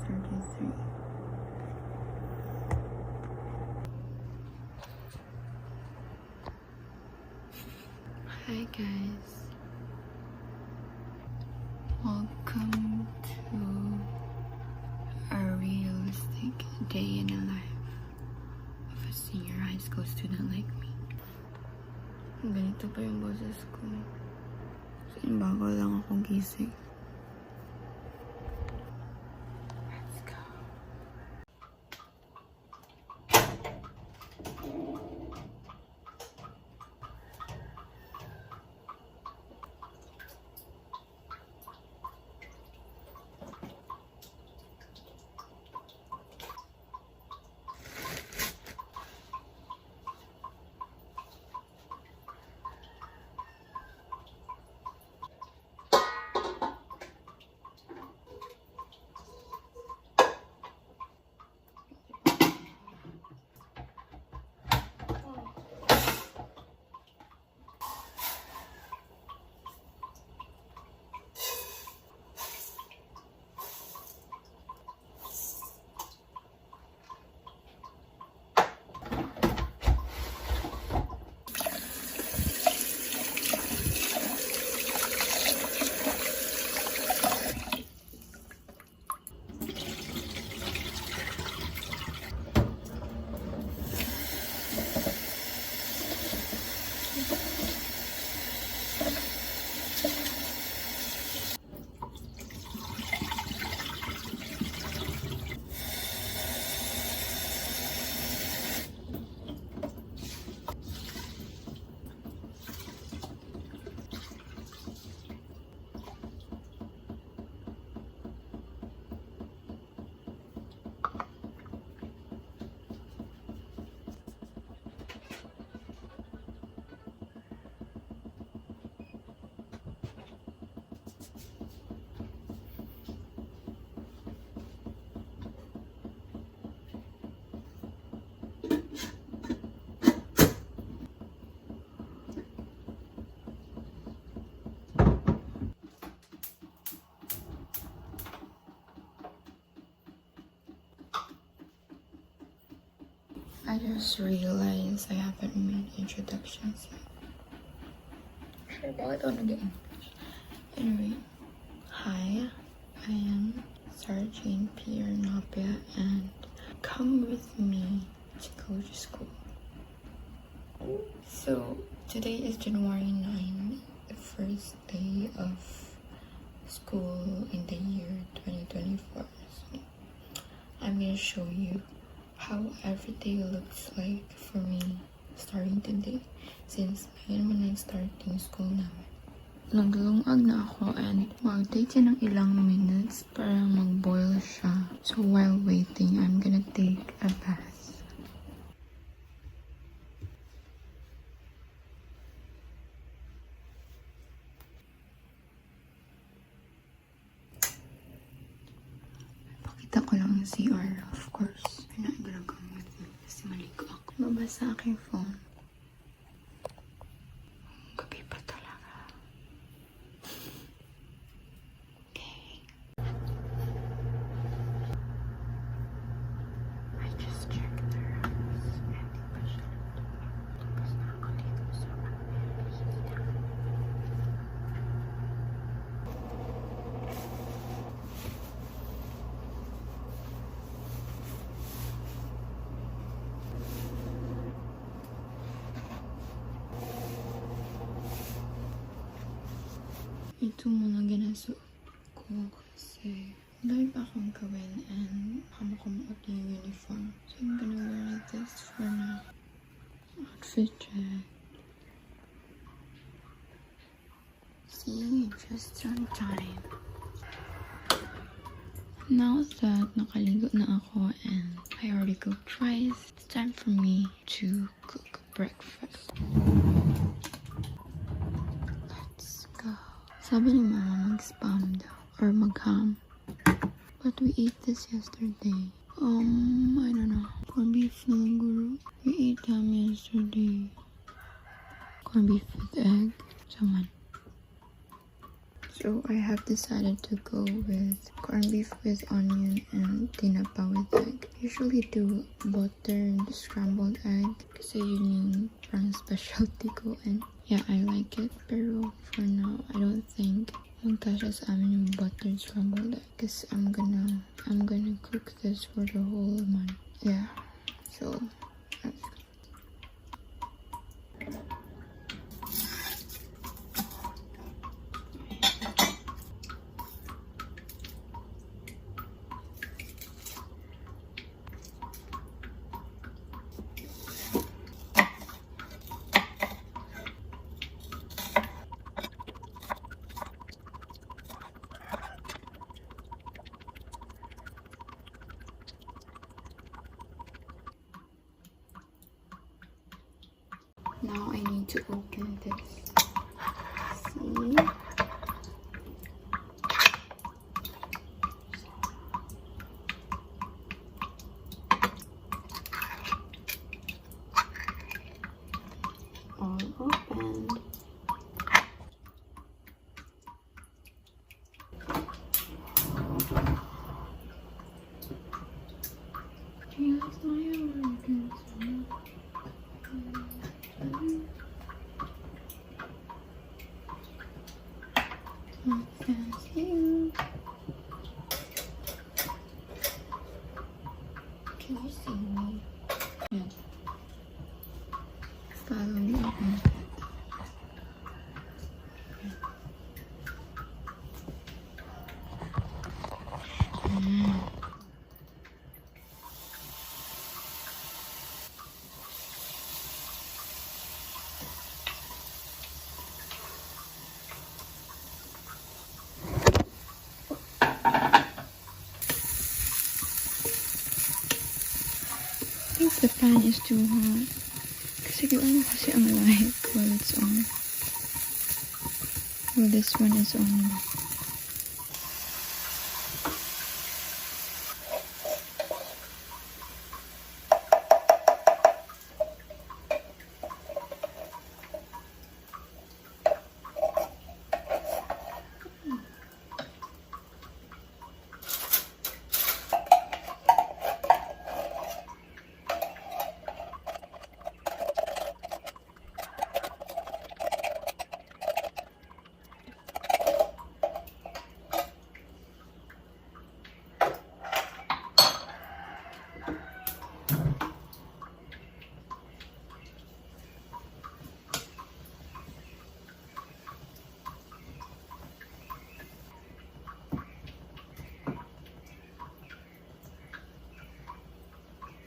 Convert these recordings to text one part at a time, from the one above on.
6:33. Hi guys. Welcome to a realistic day in the life of a senior high school student like me. Ganito pa yung boses ko. Kasi bago lang akong gising. Let's go. I just realized I haven't made introductions yet. Sure, bakit ako nag-English? Anyway, hi, I am Sergeant Pierre Napia and come with me to go to school. So, today is January 9, the first day of school in the year 2024. So, I'm gonna show you how every day looks like for me starting today since ngayon naman nag-starting school namin. Naglungag na ako and mag-take siya ng ilang minutes para mag-boil siya. So while waiting, I'm gonna take a bath. Pakita ko lang yung CR, of course. We're not gonna go with me kasi maligo ako. Mabasa aking phone. Gabi pa talaga. Okay. I just checked the rooms. Hindi pa siya. Tapos na ako dito sa ito muna ginasuot ko kasi dahil pa akong gawin and kamakamot yung uniform. So I'm gonna wear this for now. Outfit check. See, just on time. Now that nakaligo na ako and I already cooked rice, it's time for me to cook breakfast. Sabi ni mama mag-spam daw or mag-ham. But we ate this yesterday. I don't know. Corned beef na lang guro. We ate ham yesterday. Corned beef with egg. Saman. So I have decided to go with corned beef with onion and tinapa with egg. I usually do buttered scrambled egg kasi yun yung parang specialty ko, and yeah, I like it. Pero for now, I don't think magkasya sa amin yung buttered scrambled egg because I'm gonna cook this for the whole month. Yeah, so let's go. Now I need to open this. See? All opened. Here's my organs. You. Can you see me? Yeah. Follow me. I think the pan is too hot. Kasi ano kasi ang light while it's on. Well, this one is on.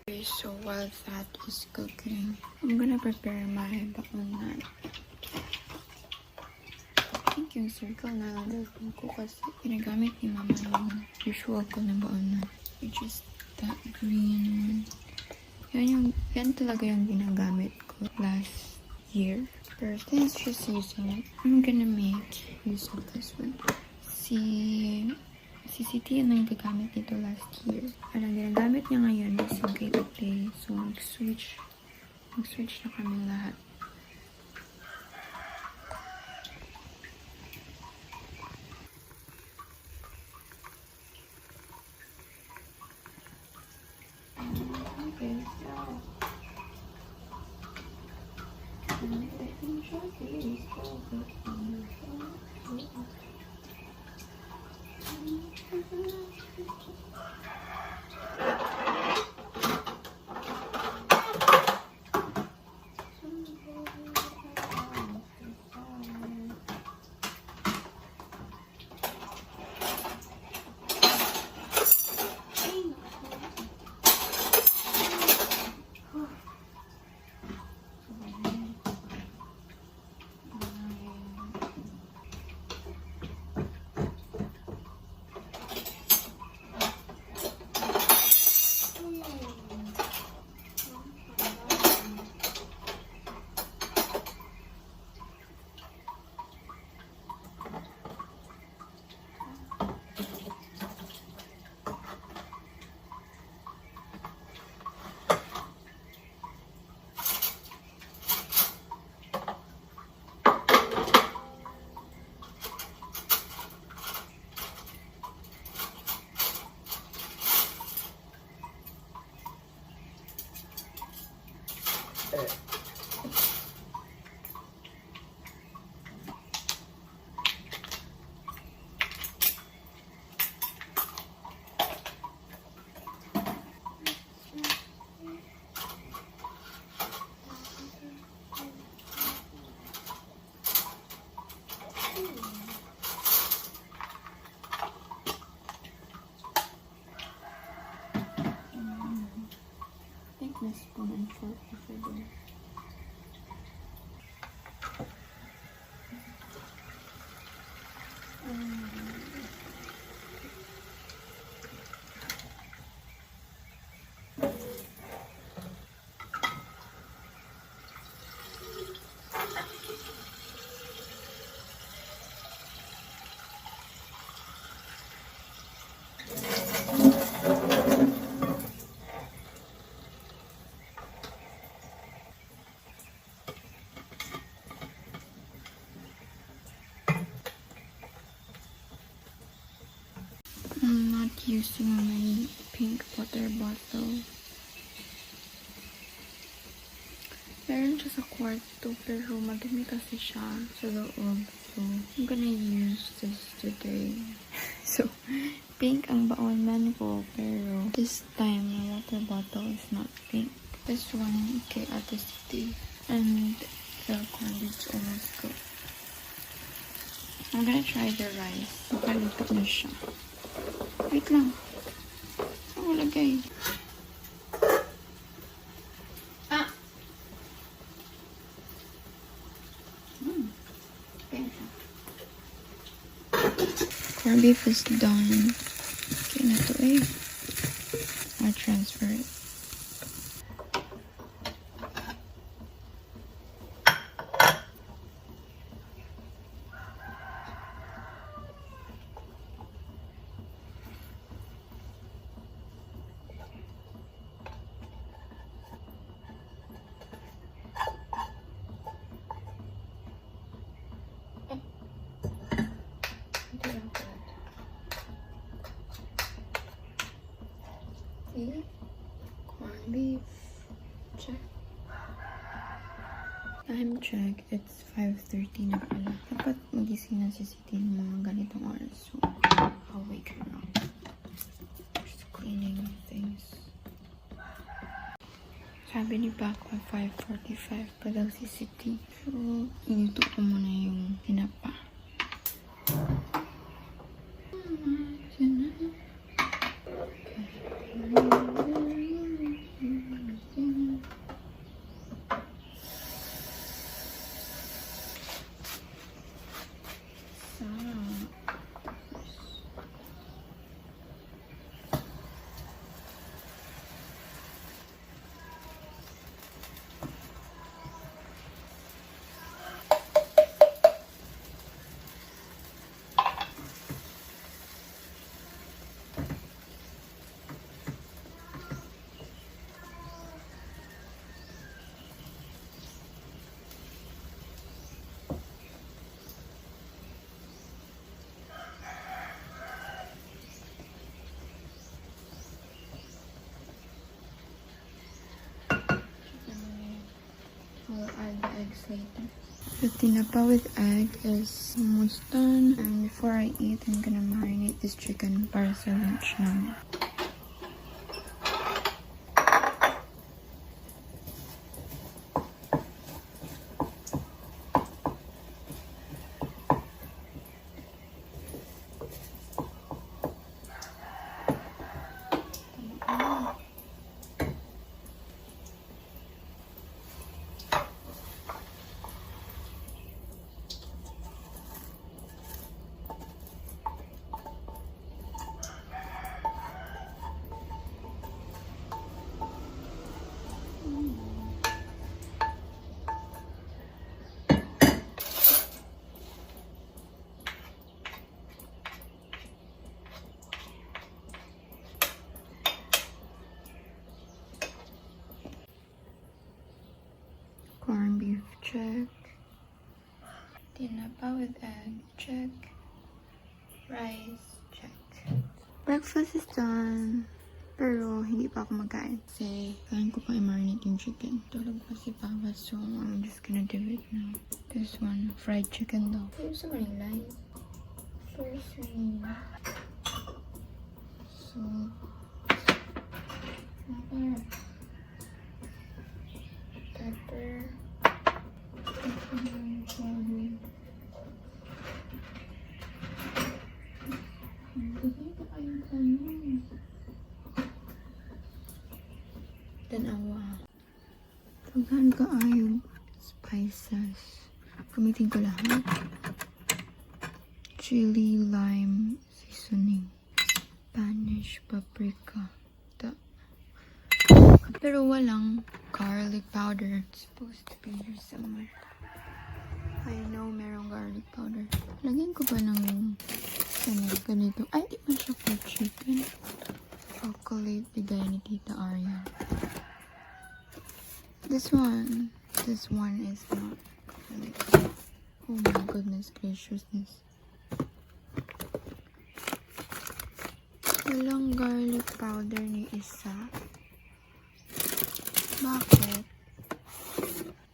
Okay, so while that is cooking, I'm gonna prepare my baonan. I think yung circle na lang gagawin ko kasi ginagamit ni mama yung usual ko na baonan, which is that green one. Yan talaga yung ginagamit ko last year. Pero since she's using it, I'm gonna make use of this one. Si City ano yung gagamit nito last year. Ang ginagamit niya ngayon is yung kay Play. So, mag-switch na kami lahat. Okay, I think this spoon and fork over there. I'm not using my pink water bottle. Meron siya sa kwarto pero madumi kasi siya sa loob. So, I'm gonna use this today. So, pink ang baon man ko pero this time my water bottle is not pink. This one kay Ate City and the corned beef's almost good. I'm gonna try the rice. Makaluto na siya. Wait lang. Saan ko lagay? Ah! Okay. Corned beef is done. Okay na to eh. I'll transfer it. Okay. Corned beef. Check. Time check. It's 5:30 na pala. Dapat magising na si City ng mga ganitong oras. So, I'll wake her up. Just cleaning things. Sabi ni Paco 5:45 pa daw si City. So, inuto ko muna yung tinapa. I'll add the eggs later. The tinapa with egg is almost done. And before I eat, I'm gonna marinate this chicken para sa lunch namin. Corned beef, check. Tinapa with egg, check. Rice, check. Breakfast is done. Pero hindi pa ako magkain. Kasi kain ko pa i-marinate yung chicken. Tulog pa si Papa, so I'm just gonna do it now. This one, fried chicken daw. Here's some line. First ring. So, pepper. kaayong spices. Gamitin ko lahat. Chili, lime, seasoning, Spanish paprika. Pero walang garlic powder. It's supposed to be here somewhere. I know merong garlic powder. Lagyan ko ba ng ganito? Ay, di man siya for chicken. Chocolate bigay ni Tita Arya. This one is not garlic. Oh my goodness graciousness. Walang garlic powder ni isa. Bakit?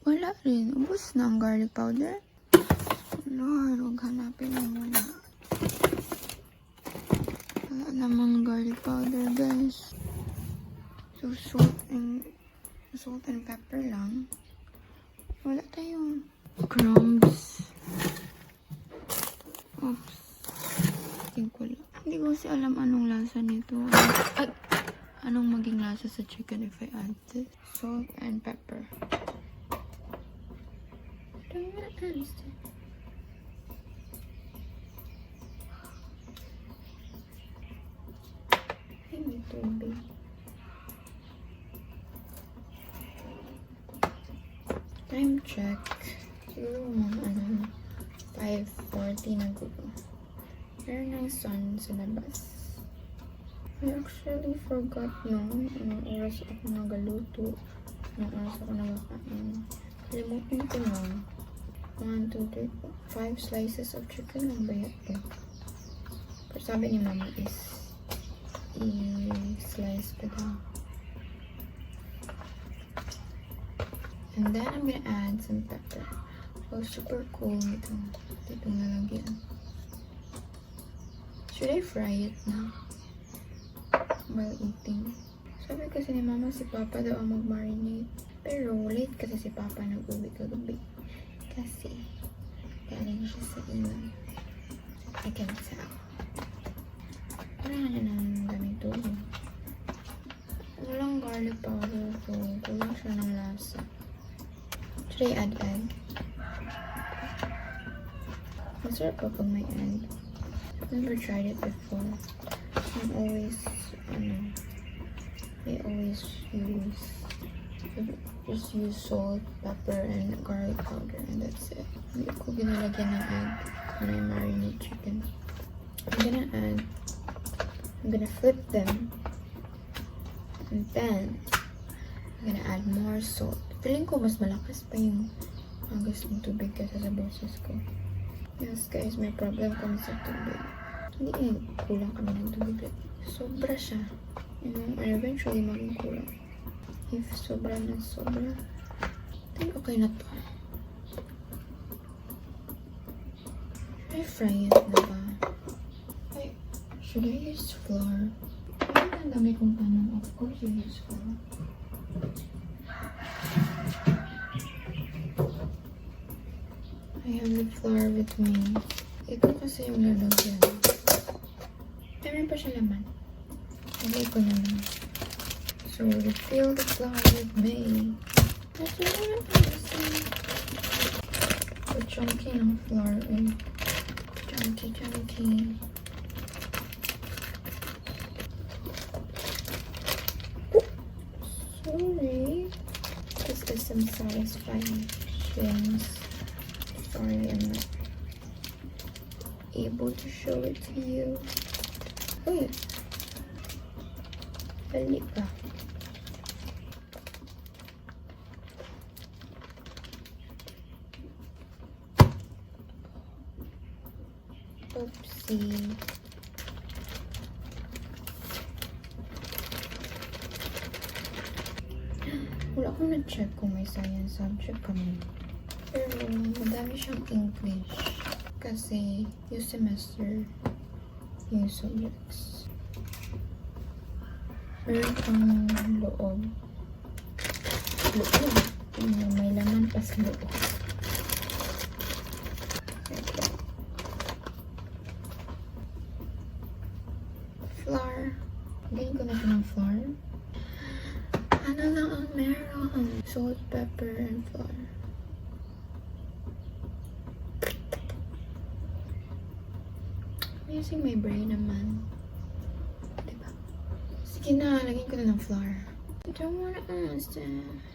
Wala rin. Ubus na ang garlic powder. Lord, huwag hanapin mo muna. Wala namang garlic powder, guys. So, salt and pepper lang. Wala tayong crumbs. Oops. Hindi ko kasi alam anong lasa nito. Anong maging lasa sa chicken if I add this? Salt and pepper. Don't understand. Ay, may tubig. Time check. Siguro mga 5:40 na gulo. Meron ng sun sa labas. I actually forgot anong oras ako nagaluto. Anong oras ako nagkakain. Kalimutan ko na. 1, 2, 3, 4, 5 slices of chicken lang ba ito? Pero sabi ni mama is i-slice ko daw. And then I'm gonna add some pepper. Oh, super cool ito. Itong lalagyan. Should I fry it now? While eating. Sabi kasi ni mama si papa daw ang mag-marinate. Pero late kasi si papa nag-uwi kagabi. Kasi galing siya sa ilan. I can tell. Kailangan niya ng daming tulong. Walang garlic powder so kulang siya ng lasa. Should I add egg? Masarap pa pag may egg. I've never tried it before. I'm always I always use salt, pepper, and garlic powder, and that's it. Hindi ko ginalagyan ng egg when I marinate chicken. I'm gonna flip them, and then I'm gonna add more salt. Feeling ko mas malakas pa yung agos ng tubig kaysa sa boses ko. Yes guys, may problem kami sa tubig. Hindi kulang kami ng tubig. Sobra siya. Eventually maging kulang. If sobra na sobra, then okay na to. Should I fry it na ba? Should I use flour? Ang dami kong tanong. Of course you use flour. I have the flour with me. Ito kasi yung lalagyan. Meron pa siya laman. Lagay ko na lang. So, refill the flour with me. That's what I'm using. The chunky ng flour. Chunky. Sorry. This is some satisfying things. Sorry, I'm not able to show it to you. Wait. Balik ba? Oopsie. Wala akong na-check kung may science subject kami. Pero madami siyang English. Kasi yung semester, yung subjects. Meron pang loob. May laman pa sa loob. Flour. Ganyan ko na siya ng flour. Ano lang ang meron? salt, pepper, and flour. I'm using my brain naman. Diba? Sige na, lagyan ko na ng flour. I don't wanna ask them.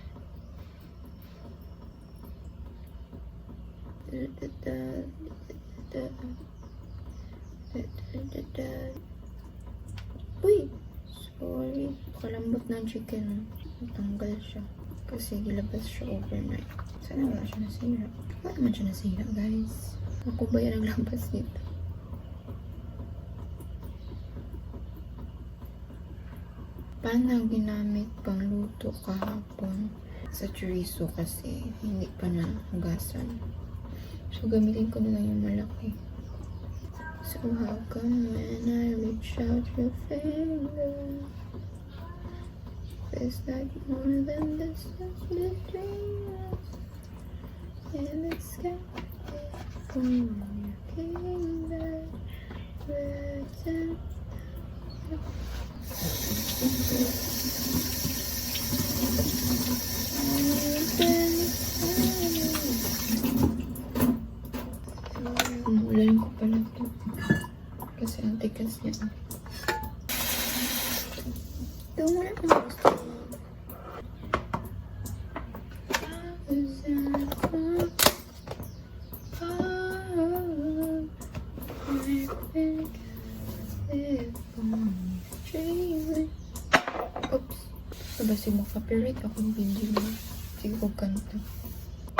Uy! Sorry. Kalambot ng chicken. Natanggal siya. Kasi gilabas siya overnight. Sana wala siya nasira. Wala naman siya nasira, guys. Ako ba yan naglabas dito? Paano ginamit pang luto kahapon sa chorizo kasi hindi pa na hugasan. So, gamitin ko na lang yung malaki. So, how come when I reach out your finger, it's like more than distance between us, and it's got from your finger, written. Umulan ko pala to. Kasi ang tikas niya. Ito mo na ang gusto mo. Oops. Nabasi mo copyright akong video na. Sige ko kanta.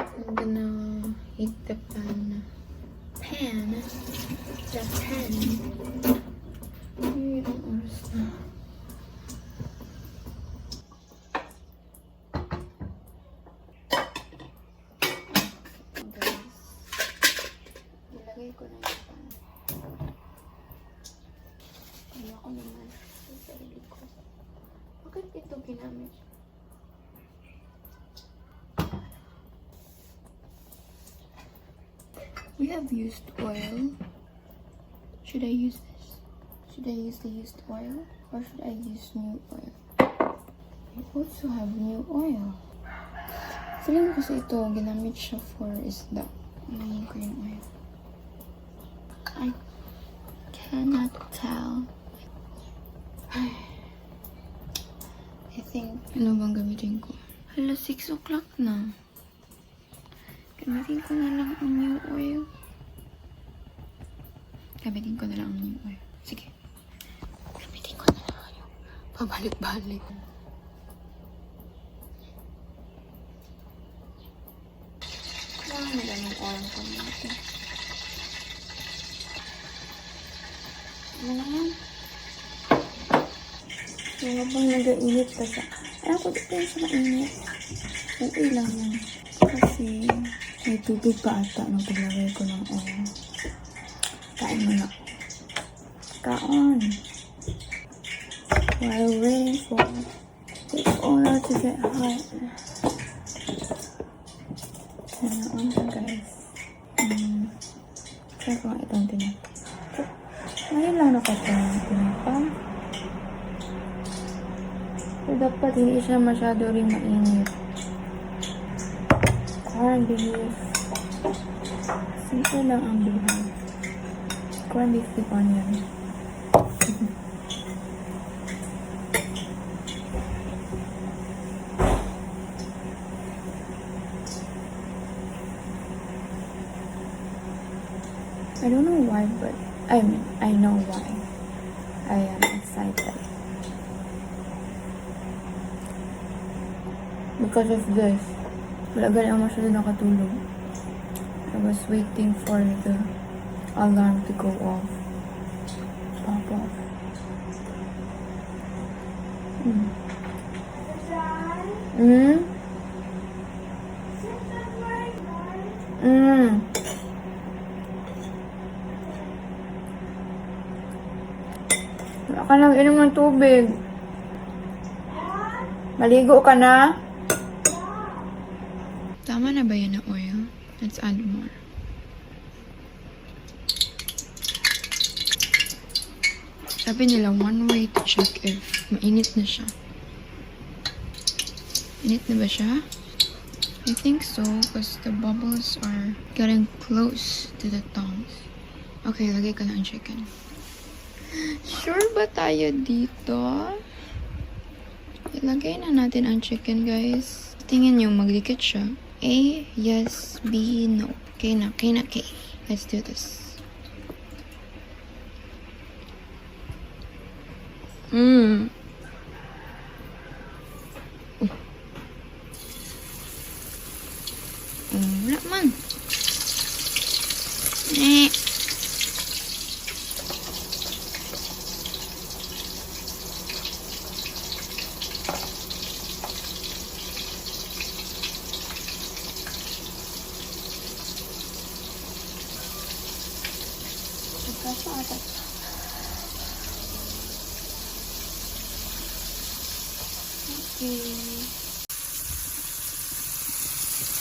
I'm gonna hit the pan. The pan. Ay, ang oras na. Guys, ilagay ko na yung pan. Ayoko naman sa sarili ko. Bakit ito ginamit? We have used oil. Should I use this? Should I use the used oil? Or should I use new oil? I also have new oil. Feeling ko kasi ito, ginamit siya for isda. Ngayon ko yung oil. I cannot tell. I think, ano bang gamitin ko? Hala, 6 o'clock na. Gamitin ko na lang ang new oil. Gamitin ko na lang ang new oil. Sige. Gamitin ko na lang yung pabalik-balik. Kailangan na lang yung oil ko natin. Ano na yan? Yung habang nag-init pa siya. Ayaw ko dito yung sa mainit. Okay lang yan. Kasi may tubig pa ata nung paglagay ko ng oil. Kain mo na. Kaon. While waiting for the oil to get hot. Sana on siya, guys. Try ko nga itong tinapa. Ngayon lang nakatry ng tinapa. So, dapat hindi siya masyado rin mainit. Corn beef. Simple lang ang beef. Corn beef with onion. I don't know why, but I know why. I am excited. Because of this. Wala ganun ako masyado nakatulog. I was waiting for the alarm to go off. Pop off. Wala ka nag-inom ng tubig. Maligo ka na? Tama na ba yan na oil? Let's add more. Sabi nila, one way to check if mainit na siya. Init na ba siya? I think so, because the bubbles are getting close to the tongs. Okay, lagay ko na ang chicken. Sure ba tayo dito? Ilagay na natin ang chicken, guys. Tingin nyo, magdikit siya. A, yes. B, no. Okay na, okay na, okay. Let's do this. Wala man. Okay.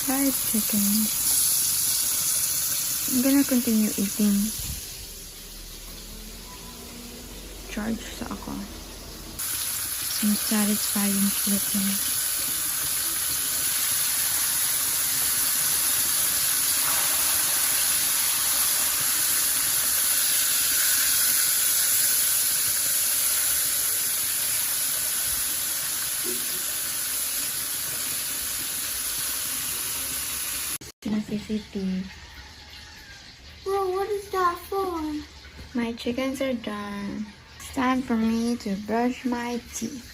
Fried chicken. I'm gonna continue eating. Charge sa ako. Ang satisfying chicken. Necessity. Bro, what is that for? My chickens are done. It's time for me to brush my teeth.